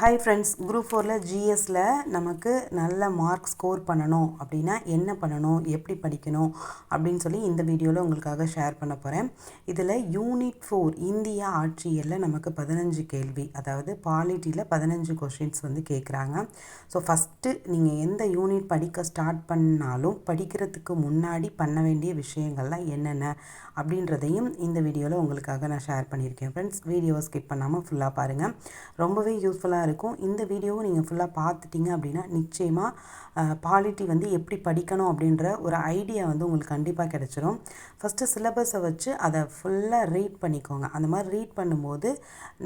Hi friends, group 4ல் ஜிஎஸ்சில் நமக்கு நல்ல mark score பண்ணணும் அப்படின்னா என்ன பண்ணணும், எப்படி படிக்கணும் அப்படின்னு சொல்லி இந்த வீடியோவில் உங்களுக்காக ஷேர் பண்ண போகிறேன். இதில் யூனிட் 4 இந்திய ஆட்சியலில் நமக்கு 15 கேள்வி, அதாவது பாலிட்டியில் 15 கொஷின்ஸ் வந்து கேட்குறாங்க. ஸோ ஃபஸ்ட்டு நீங்கள் எந்த யூனிட் படிக்க ஸ்டார்ட் பண்ணாலும் படிக்கிறதுக்கு முன்னாடி பண்ண வேண்டிய விஷயங்கள்லாம் என்னென்ன அப்படின்றதையும் இந்த வீடியோவில் உங்களுக்காக நான் ஷேர் பண்ணியிருக்கேன். ஃப்ரெண்ட்ஸ், வீடியோவை ஸ்கிப் பண்ணாமல் ஃபுல்லாக பாருங்கள், ரொம்பவே யூஸ்ஃபுல்லாக இருக்கும். இந்த வீடியோவை நீங்கள் ஃபுல்லாக பார்த்துட்டிங்க அப்படின்னா நிச்சயமாக பாலிட்டி வந்து எப்படி படிக்கணும் அப்படின்ற ஒரு ஐடியா வந்து உங்களுக்கு கண்டிப்பாக கிடச்சிரும். ஃபஸ்ட்டு சிலபஸை வச்சு அதை ஃபுல்லாக ரீட் பண்ணிக்கோங்க. அந்த மாதிரி ரீட் பண்ணும்போது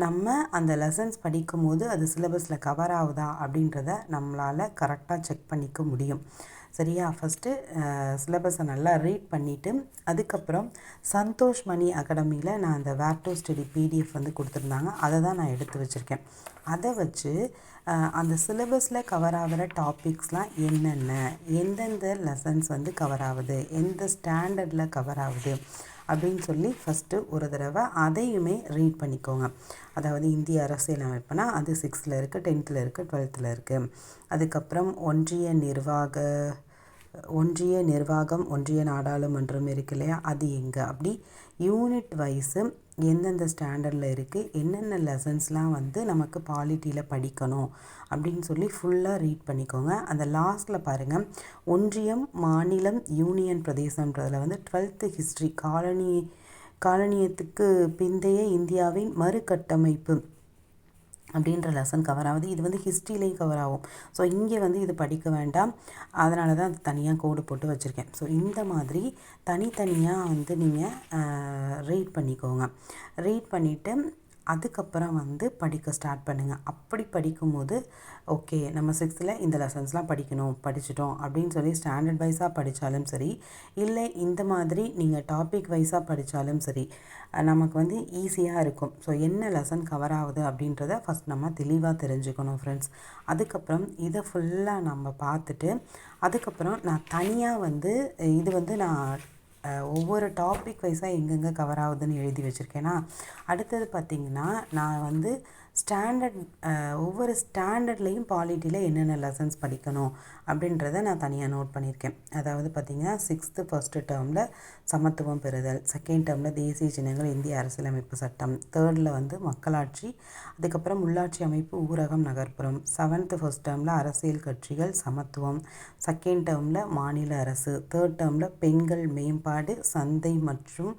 நம்ம அந்த லெசன்ஸ் படிக்கும்போது அது சிலபஸில் கவர் ஆகுதா அப்படின்றத நம்மளால் கரெக்டாக செக் பண்ணிக்க முடியும். சரியா? ஃபஸ்ட்டு சிலபஸை நல்லா ரீட் பண்ணிவிட்டு அதுக்கப்புறம் சந்தோஷ் மணி அகாடமியில் நான் அந்த வேர் டு ஸ்டடி பிடிஎஃப் வந்து கொடுத்துருந்தாங்க, அதை தான் நான் எடுத்து வச்சுருக்கேன். அதை வச்சு அந்த சிலபஸில் கவர் ஆகிற டாபிக்ஸ்லாம் என்னென்ன, எந்தெந்த லெசன்ஸ் வந்து கவர் ஆகுது, எந்த ஸ்டாண்டர்டில் கவர் ஆகுது அப்படின்னு சொல்லி ஃபஸ்ட்டு ஒரு தடவை அதையுமே ரீட் பண்ணிக்கோங்க. அதாவது இந்திய அரசியலமைப்புனா அது 6ல் இருக்குது, 10ல் இருக்குது, 12ல் இருக்குது. அதுக்கப்புறம் ஒன்றிய நிர்வாகம், ஒன்றிய நாடாளுமன்றம் இருக்கு இல்லையா, அது எங்கே, அப்படி யூனிட் வைஸு எந்தெந்த ஸ்டாண்டர்டில் இருக்குது, என்னென்ன லெசன்ஸ்லாம் வந்து நமக்கு பாலிட்டியில் படிக்கணும் அப்படின்னு சொல்லி ஃபுல்லாக ரீட் பண்ணிக்கோங்க. அந்த லாஸ்ட்டில் பாருங்கள், ஒன்றியம், மாநிலம், யூனியன் பிரதேசன்றதில் வந்து 12th ஹிஸ்ட்ரி, காலனியத்துக்கு பிந்தைய இந்தியாவின் மறுகட்டமைப்பு அப்படின்ற லெசன் கவர் ஆகுது. இது வந்து ஹிஸ்ட்ரியிலையும் கவர் ஆகும். ஸோ இங்கே வந்து இது படிக்க வேண்டாம், அதனால தான் தனியாக கோடு போட்டு வச்சுருக்கேன். ஸோ இந்த மாதிரி தனித்தனியாக வந்து நீங்கள் ரீட் பண்ணிக்கோங்க. ரீட் பண்ணிவிட்டு அதுக்கப்புறம் வந்து படிக்க ஸ்டார்ட் பண்ணுங்கள். அப்படி படிக்கும்போது ஓகே, நம்ம 6ல் இந்த லெசன்ஸ்லாம் படிச்சிட்டோம் அப்படின்னு சொல்லி ஸ்டாண்டர்ட் வைஸாக படித்தாலும் சரி, இல்லை இந்த மாதிரி நீங்கள் டாபிக் வைஸாக படித்தாலும் சரி, நமக்கு வந்து ஈஸியாக இருக்கும். ஸோ என்ன லெசன் கவர் ஆகுது அப்படின்றத ஃபஸ்ட் நம்ம தெளிவாக தெரிஞ்சுக்கணும் ஃப்ரெண்ட்ஸ். அதுக்கப்புறம் இதை ஃபுல்லாக நம்ம பார்த்துட்டு அதுக்கப்புறம் நான் தனியாக வந்து இது வந்து நான் ஒவ்வொரு டாபிக் வைஸாக எங்கெங்கே கவர் ஆகுதுன்னு எழுதி வச்சுருக்கேன்னா, அடுத்தது பார்த்திங்கன்னா நான் வந்து ஒவ்வொரு ஸ்டாண்டர்ட்லேயும் பாலிட்டியில் என்னென்ன லெசன்ஸ் படிக்கணும் அப்படின்றத நான் தனியாக நோட் பண்ணியிருக்கேன். அதாவது பார்த்திங்கன்னா 6th ஃபஸ்ட்டு டேர்மில் சமத்துவம் பெறுதல், 2nd டேர்மில் தேசிய சின்னங்கள், இந்திய அரசியலமைப்பு சட்டம், 3rd வந்து மக்களாட்சி, அதுக்கப்புறம் உள்ளாட்சி அமைப்பு, ஊரகம், நகர்ப்புறம், 7th ஃபஸ்ட் டேர்மில் அரசியல் கட்சிகள், சமத்துவம், 2nd டேர்மில் மாநில அரசு, 3rd டேர்மில் பெண்கள் மேம்பாடு, சந்தை மற்றும்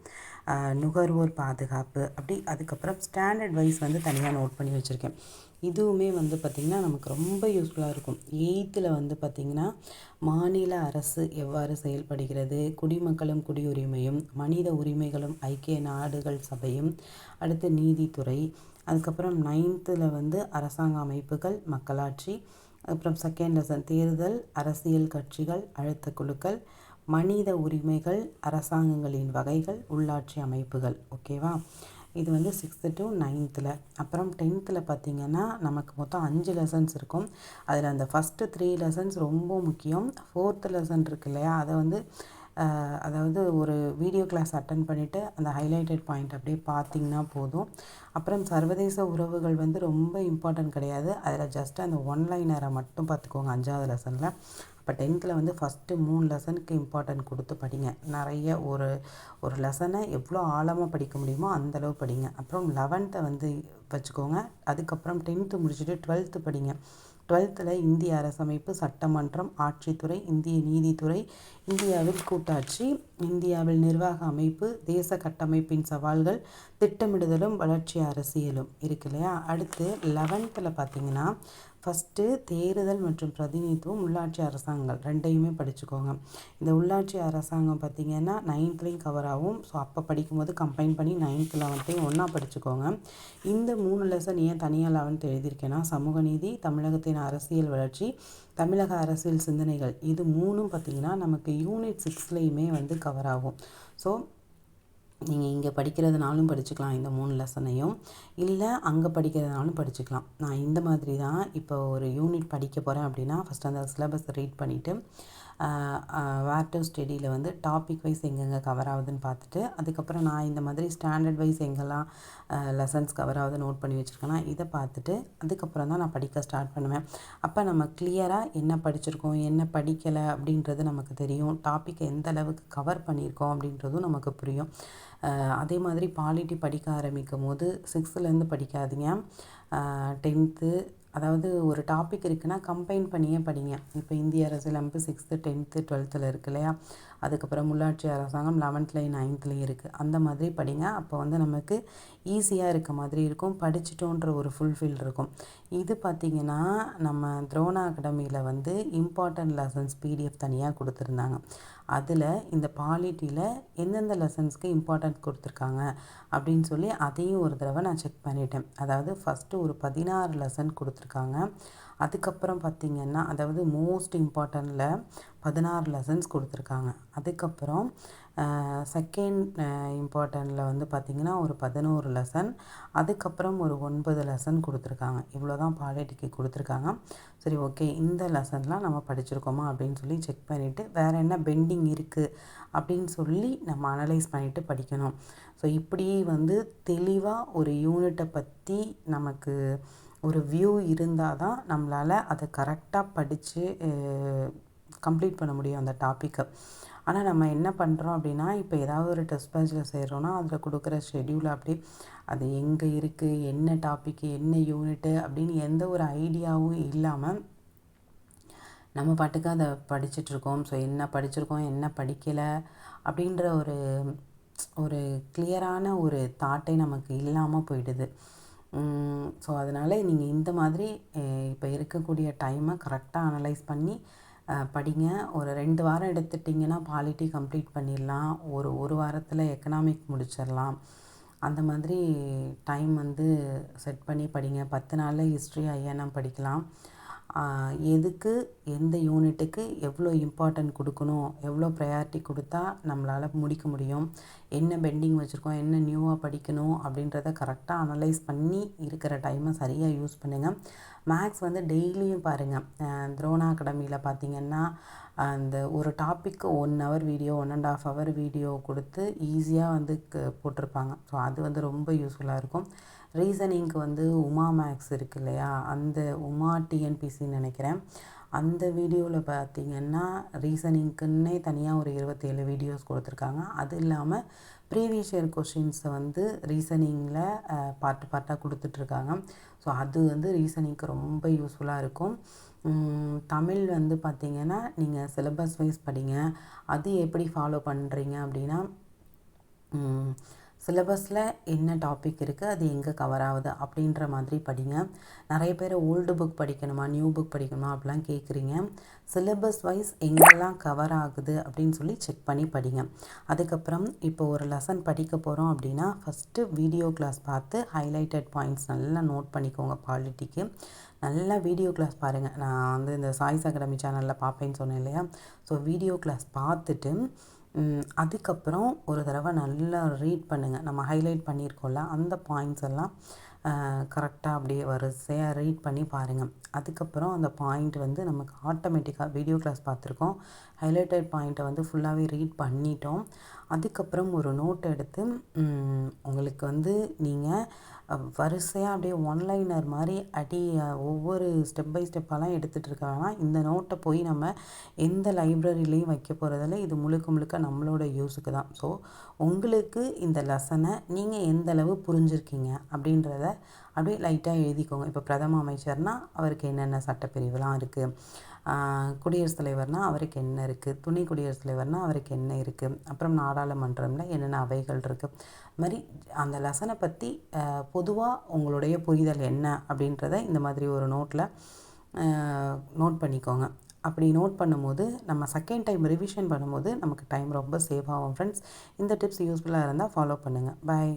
நுகர்வோர் பாதுகாப்பு, அப்படி அதுக்கப்புறம் ஸ்டாண்டர்ட் வைஸ் வந்து தனியாக நோட் பண்ணி வச்சுருக்கேன். இதுவுமே வந்து பார்த்திங்கன்னா நமக்கு ரொம்ப யூஸ்ஃபுல்லாக இருக்கும். 8th வந்து பார்த்திங்கன்னா மாநில அரசு எவ்வாறு செயல்படுகிறது, குடிமக்களும் குடியுரிமையும், மனித உரிமைகளும், ஐக்கிய நாடுகள் சபையும், அடுத்து நீதித்துறை, அதுக்கப்புறம் 9th வந்து அரசாங்க அமைப்புகள், மக்களாட்சி, அப்புறம் 2nd லெசன் தேர்தல், அரசியல் கட்சிகள், அழுத்த குழுக்கள், மனித உரிமைகள், அரசாங்கங்களின் வகைகள், உள்ளாட்சி அமைப்புகள். ஓகேவா? இது வந்து 6th to 9th. அப்புறம் 10th பார்த்திங்கன்னா நமக்கு மொத்தம் 5 லெசன்ஸ் இருக்கும். அதில் அந்த ஃபஸ்ட்டு 3 லெசன்ஸ் ரொம்ப முக்கியம். 4th லெசன் இருக்கு இல்லையா, அதை வந்து அதாவது ஒரு வீடியோ கிளாஸ் அட்டன் பண்ணிவிட்டு அந்த ஹைலைட்டட் பாயிண்ட் அப்படியே பார்த்திங்கன்னா போதும். அப்புறம் சர்வதேச உறவுகள் வந்து ரொம்ப இம்பார்ட்டன்ட் கிடையாது, அதில் ஜஸ்ட் அந்த ஒன்லைனரை மட்டும் பார்த்துக்கோங்க 5வது லெசனில். அப்போ 10th வந்து ஃபஸ்ட்டு 3 லெசனுக்கு இம்பார்ட்டன்ட் கொடுத்து படிங்க. நிறைய ஒரு லெசனை எவ்வளோ ஆழமாக படிக்க முடியுமோ அந்தளவு படிங்க. அப்புறம் 11th வந்து வச்சுக்கோங்க. அதுக்கப்புறம் 10th முடிச்சுட்டு 12th படிங்க. 12th இந்திய அரசமைப்பு, சட்டமன்றம், ஆட்சித்துறை, இந்திய நீதித்துறை, இந்தியாவில் கூட்டாட்சி, இந்தியாவில் நிர்வாக அமைப்பு, தேச கட்டமைப்பின் சவால்கள், திட்டமிடுதலும் வளர்ச்சி அரசியலும் இருக்கு இல்லையா. அடுத்து 11th பார்த்திங்கன்னா ஃபஸ்ட்டு தேர்தல் மற்றும் பிரதிநிதித்துவம், உள்ளாட்சி அரசாங்கங்கள் ரெண்டையுமே படிச்சுக்கோங்க. இந்த உள்ளாட்சி அரசாங்கம் பார்த்திங்கன்னா 9th கவர் ஆகும். ஸோ அப்போ படிக்கும்போது கம்பைன் பண்ணி 9th 11th ஒன்றா படிச்சுக்கோங்க. இந்த 3 லெசன் ஏன் தனியாக 11th எழுதியிருக்கேன்னா, சமூக நீதி, தமிழகத்தின் அரசியல் வளர்ச்சி, தமிழக அரசியல் சிந்தனைகள், இது 3ம் பார்த்திங்கன்னா நமக்கு யூனிட் 6லேயுமே வந்து கவர் ஆகும். ஸோ நீங்கள் இங்கே படிக்கிறதுனாலும் படிச்சுக்கலாம் இந்த 3 லெசனையும், இல்லை அங்கே படிக்கிறதுனாலும் படிச்சுக்கலாம். நான் இந்த மாதிரி தான் இப்போ ஒரு யூனிட் படிக்க போகிறேன் அப்படின்னா ஃபஸ்ட் அந்த சிலபஸை ரீட் பண்ணிவிட்டு வேர் டு ஸ்டடியில் வந்து டாபிக் வைஸ் எங்கெங்கே கவர் ஆகுதுன்னு பார்த்துட்டு அதுக்கப்புறம் நான் இந்த மாதிரி ஸ்டாண்டர்ட் வைஸ் எங்கெல்லாம் லெசன்ஸ் கவர் ஆகுது நோட் பண்ணி வச்சுருக்கேன்னா இதை பார்த்துட்டு அதுக்கப்புறம் தான் நான் படிக்க ஸ்டார்ட் பண்ணுவேன். அப்போ நம்ம கிளியராக என்ன படிச்சிருக்கோம் என்ன படிக்கலை அப்படின்றது நமக்கு தெரியும். டாப்பிக்கை எந்த அளவுக்கு கவர் பண்ணியிருக்கோம் அப்படின்றதும் நமக்கு புரியும். அதே மாதிரி பாலிட்டி படிக்க ஆரம்பிக்கும் போது 6th படிக்காதீங்க. 10th அதாவது ஒரு டாபிக் இருக்குன்னா கம்பைன் பண்ணியே படிங்க. இப்போ இந்திய அரசியலமைப்பு 6th 10th 12th இருக்கு இல்லையா, அதுக்கப்புறம் உள்ளாட்சி அரசாங்கம் 11th 9th இருக்குது. அந்த மாதிரி படிங்க. அப்போ வந்து நமக்கு ஈஸியாக இருக்க மாதிரி இருக்கும், படிச்சிட்டோன்ற ஒரு ஃபுல்ஃபில் இருக்கும். இது பார்த்திங்கன்னா நம்ம துரோணா அகாடமியில் வந்து இம்பார்ட்டன்ட் லெசன்ஸ் பிடிஎஃப் தனியாக கொடுத்துருந்தாங்க. அதில் இந்த பாலிட்டியில் எந்தெந்த லெசன்ஸ்க்கு இம்பார்ட்டன்ட் கொடுத்துருக்காங்க அப்படின்னு சொல்லி அதையும் ஒரு தடவை நான் செக் பண்ணிட்டேன். அதாவது ஃபஸ்ட்டு ஒரு 16 லெசன் கொடுத்துருக்காங்க. அதுக்கப்புறம் பார்த்திங்கன்னா அதாவது மோஸ்ட் இம்பார்ட்டன்ட்டில் 16 லெசன்ஸ் கொடுத்துருக்காங்க. அதுக்கப்புறம் செகண்ட் இம்பார்ட்டன்ட்டில் வந்து பார்த்திங்கன்னா ஒரு 11 லெசன், அதுக்கப்புறம் ஒரு 9 லெசன் கொடுத்துருக்காங்க. இவ்வளோ தான் பாலிட்டிக்கு கொடுத்துருக்காங்க. சரி, ஓகே, இந்த லெசன்லாம் நம்ம படிச்சிருக்கோமா அப்படின்னு சொல்லி செக் பண்ணிவிட்டு வேறு என்ன பெண்டிங் இருக்குது அப்படின்னு சொல்லி நம்ம அனலைஸ் பண்ணிவிட்டு படிக்கணும். ஸோ இப்படி வந்து தெளிவாக ஒரு யூனிட்டை பற்றி நமக்கு ஒரு வியூ இருந்தால் தான் நம்மளால் அதை கரெக்டாக படித்து கம்ப்ளீட் பண்ண முடியும் அந்த டாப்பிக்கை. ஆனால் நம்ம என்ன பண்ணுறோம் அப்படின்னா, இப்போ ஏதாவது ஒரு டெஸ்ட் பேட்சில் செய்கிறோன்னா அதில் கொடுக்குற ஷெட்யூல் அப்படி அது எங்கே இருக்குது, என்ன டாப்பிக்கு, என்ன யூனிட்டு அப்படின்னு எந்த ஒரு ஐடியாவும் இல்லாமல் நம்ம பாட்டுக்கு அதை படிச்சிட்ருக்கோம். ஸோ என்ன படிச்சிருக்கோம் என்ன படிக்கலை அப்படின்ற ஒரு கிளியரான ஒரு தாட்டே நமக்கு இல்லாமல் போயிடுது. ஸோ அதனால் நீங்கள் இந்த மாதிரி இப்போ இருக்கக்கூடிய டைமை கரெக்டாக அனலைஸ் பண்ணி படிங்க. ஒரு 2 வாரம் எடுத்துட்டிங்கன்னா பாலிட்டி கம்ப்ளீட் பண்ணிடலாம். ஒரு வாரத்தில் எக்கனாமிக் முடிச்சிடலாம். அந்த மாதிரி டைம் வந்து செட் பண்ணி படிங்க. 10 நாளில் ஹிஸ்ட்ரி ஐஎன்எம் படிக்கலாம். எதுக்கு எந்த யூனிட்டுக்கு எவ்வளோ இம்பார்ட்டன்ட் கொடுக்கணும், எவ்வளோ ப்ரையாரிட்டி கொடுத்தா நம்மளால் முடிக்க முடியும், என்ன பெண்டிங் வச்சுருக்கோம், என்ன நியூவாக படிக்கணும் அப்படின்றத கரெக்டாக அனலைஸ் பண்ணி இருக்கிற டைமை சரியாக யூஸ் பண்ணுங்கள். மேக்ஸ் வந்து டெய்லியும் பாருங்கள். துரோணா அகாடமியில் பார்த்திங்கன்னா அந்த ஒரு topic 1 hour video 1.5 hour video கொடுத்து ஈஸியாக வந்து போட்டிருப்பாங்க. ஸோ அது வந்து ரொம்ப யூஸ்ஃபுல்லாக இருக்கும். ரீசனிங்க்கு வந்து உமா மேக்ஸ் இருக்குது இல்லையா, அந்த உமா டிஎன்பிசின்னு நினைக்கிறேன். அந்த வீடியோவில் பார்த்திங்கன்னா ரீசனிங்க்குன்னே தனியாக ஒரு 27 வீடியோஸ் கொடுத்துருக்காங்க. அது இல்லாமல் ப்ரீவியஸ் இயர் கொஷின்ஸை வந்து ரீசனிங்கில் பார்ட்டாக கொடுத்துட்ருக்காங்க. ஸோ அது வந்து ரீசனிங்க்கு ரொம்ப யூஸ்ஃபுல்லாக இருக்கும். தமிழ் வந்து பார்த்திங்கன்னா நீங்கள் சிலபஸ் வைஸ் படிங்க. அது எப்படி ஃபாலோ பண்ணுறீங்க அப்படின்னா, சிலபஸில் என்ன டாபிக் இருக்குது, அது எங்கே கவர் ஆகுது அப்படின்ற மாதிரி படிங்க. நிறைய பேர் ஓல்டு புக் படிக்கணுமா நியூ புக் படிக்கணுமா அப்படிலாம் கேட்குறீங்க. சிலபஸ் வைஸ் எங்கெல்லாம் கவர் ஆகுது அப்படின்னு சொல்லி செக் பண்ணி படிங்க. அதுக்கப்புறம் இப்போ ஒரு லெசன் படிக்க போகிறோம் அப்படின்னா ஃபஸ்ட்டு வீடியோ கிளாஸ் பார்த்து ஹைலைட்டட் பாயிண்ட்ஸ் நல்லா நோட் பண்ணிக்கோங்க. பாலிட்டிக்கு நல்லா வீடியோ கிளாஸ் பாருங்கள். நான் வந்து இந்த சாய்ஸ் அகாடமி சேனலில் பார்ப்பேன்னு சொன்னேன் இல்லையா, ஸோ வீடியோ கிளாஸ் பார்த்துட்டு அதுக்கப்புறம் ஒரு தடவை நல்லா ரீட் பண்ணுங்கள். நம்ம ஹைலைட் பண்ணியிருக்கோம்ல அந்த பாயிண்ட்ஸ் எல்லாம் கரெக்டாக அப்படியே வரிசையாக ரீட் பண்ணி பாருங்கள். அதுக்கப்புறம் அந்த பாயிண்ட் வந்து நமக்கு ஆட்டோமேட்டிக்காக வீடியோ கிளாஸ் பார்த்துருக்கோம், ஹைலைட்டட் பாயிண்ட்டை வந்து ஃபுல்லாகவே ரீட் பண்ணிட்டோம். அதுக்கப்புறம் ஒரு நோட் எடுத்து உங்களுக்கு வந்து நீங்கள் வரிசையாக அப்படியே ஒன்லைனர் மாதிரி ஒவ்வொரு ஸ்டெப் பை ஸ்டெப்பாலாம் எடுத்துகிட்டு இருக்க வேணாம். இந்த நோட்டை போய் நம்ம எந்த லைப்ரரிலையும் வைக்க போகிறதில்ல. இது முழுக்க நம்மளோட யூஸுக்கு தான். ஸோ உங்களுக்கு இந்த லெசனை நீங்கள் எந்த அளவு புரிஞ்சுருக்கீங்க அப்படின்றத அப்படியே லைட்டாக எழுதிக்கோங்க. இப்போ பிரதம அமைச்சர்னால் அவருக்கு என்னென்ன சட்டப்பிரிவுலாம் இருக்குது, குடியரசுத் தலைவர்னால் அவருக்கு என்ன இருக்குது, துணை குடியரசுத் தலைவர்னால் அவருக்கு என்ன இருக்குது, அப்புறம் நாடாளுமன்றம்ல என்னென்ன அவைகள் இருக்குது, அது மாதிரி அந்த லெசனை பற்றி பொதுவாக உங்களுடைய புரிதல் என்ன அப்படின்றத இந்த மாதிரி ஒரு நோட்டில் நோட் பண்ணிக்கோங்க. அப்படி நோட் பண்ணும்போது நம்ம செகண்ட் டைம் ரிவிஷன் பண்ணும்போது நமக்கு டைம் ரொம்ப சேவ் ஆகும். ஃப்ரெண்ட்ஸ், இந்த டிப்ஸ் யூஸ்ஃபுல்லாக இருந்தால் ஃபாலோ பண்ணுங்கள். பாய்.